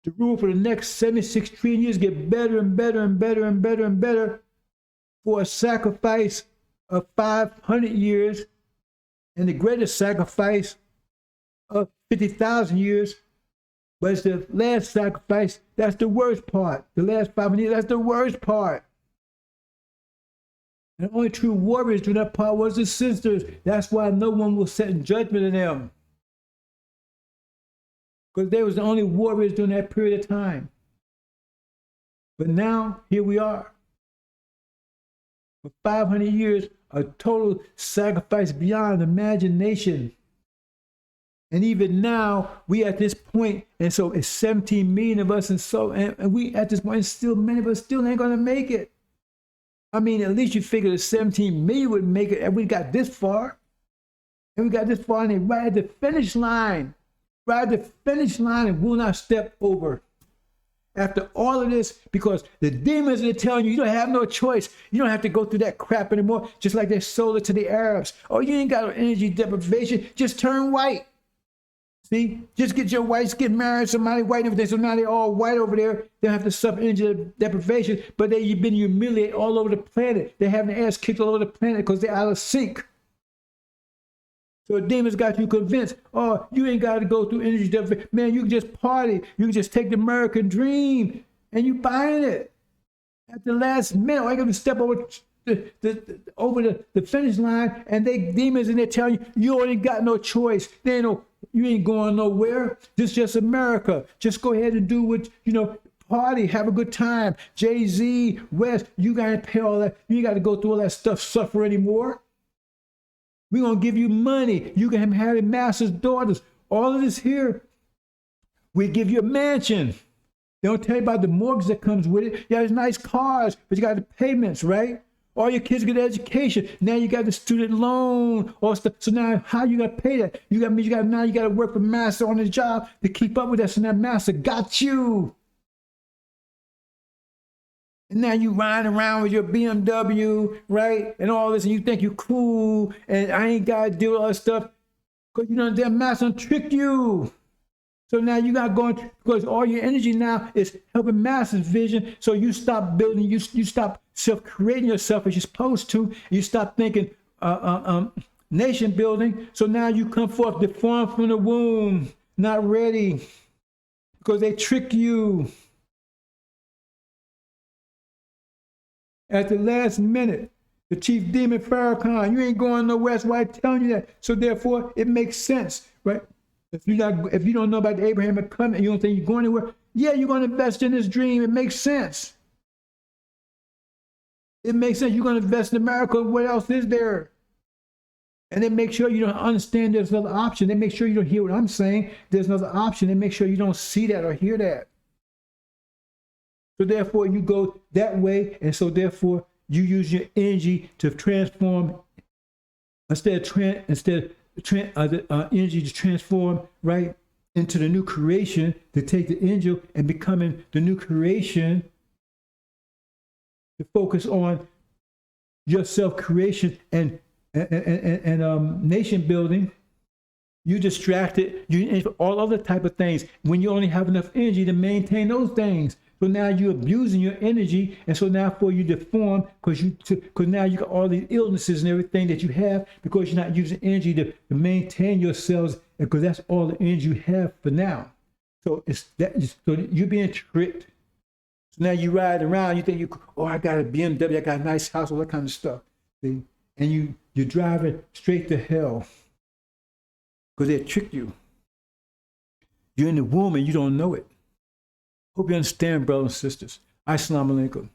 To rule for the next 76 trillion years, get better and better and better and better and better for a sacrifice of 500 years and the greatest sacrifice of 50,000 years. But it's the last sacrifice, that's the worst part. The last 500 years, that's the worst part. And the only true warriors during that part was the sisters. That's why no one will set in judgment of them. Because they was the only warriors during that period of time. But now, here we are. For 500 years, a total sacrifice beyond imagination. And even now, we at this point, and so it's 17 million of us, and we at this point, still many of us still ain't gonna make it. I mean, at least you figure the 17 million would make it, and we got this far. And we got this far, and they right at the finish line. Right at the finish line and will not step over. After all of this, because the demons are telling you, you don't have no choice. You don't have to go through that crap anymore, just like they sold it to the Arabs. Oh, you ain't got no energy deprivation, just turn white. See, just get your whites, get married, somebody white and everything. So now they're all white over there. They don't have to suffer energy deprivation, but they've been humiliated all over the planet. They're having their ass kicked all over the planet because they're out of sync. So the demons got you convinced, oh, you ain't got to go through energy deprivation. Man, you can just party. You can just take the American dream, and you buying it. At the last minute, I got to step over the finish line, and they demons, and they're telling you, you ain't got no choice. You ain't going nowhere. This is just America. Just go ahead and do what, party, have a good time. Jay-Z, West, you got to pay all that. You ain't got to go through all that stuff, suffer anymore. We're going to give you money. You can have master's daughters. All of this here. We give you a mansion. They don't tell you about the mortgage that comes with it. Yeah, there's nice cars, but you got the payments, right? All your kids get education. Now you got the student loan. All stuff. So now how you got to pay that? You got to work with master on the job to keep up with that. So now master got you. And now you riding around with your BMW, right? And all this, and you think you're cool, and I ain't got to deal with all this stuff. Because their master tricked you. So now you got going, because all your energy now is helping master's vision. So you stop building, you stop self-creating yourself as you're supposed to. You stop thinking nation building. So now you come forth deformed from the womb, not ready, because they trick you. At the last minute, the chief demon Farrakhan, you ain't going nowhere. That's why I'm telling you that. So therefore, it makes sense, right? If you don't know about the Abraham covenant, you don't think you're going anywhere. Yeah, you're going to invest in this dream. It makes sense. It makes sense. You're going to invest in America. What else is there? And then make sure you don't understand there's another option. Then make sure you don't hear what I'm saying. There's another option. And make sure you don't see that or hear that. So therefore, you go that way. And so therefore, you use your energy to transform instead of energy to transform right into the new creation, to take the angel and becoming the new creation, to focus on your self-creation and nation building. You distracted, you all other type of things when you only have enough energy to maintain those things. So now you're abusing your energy, and so now for you deform because now you got all these illnesses and everything that you have because you're not using energy to maintain yourselves, because that's all the energy you have for now. So so you're being tricked. So now you ride around, you think I got a BMW, I got a nice house, all that kind of stuff. See? And you're driving straight to hell because they tricked you. You're in the womb and you don't know it. Hope you understand, brothers and sisters. Assalamu alaikum.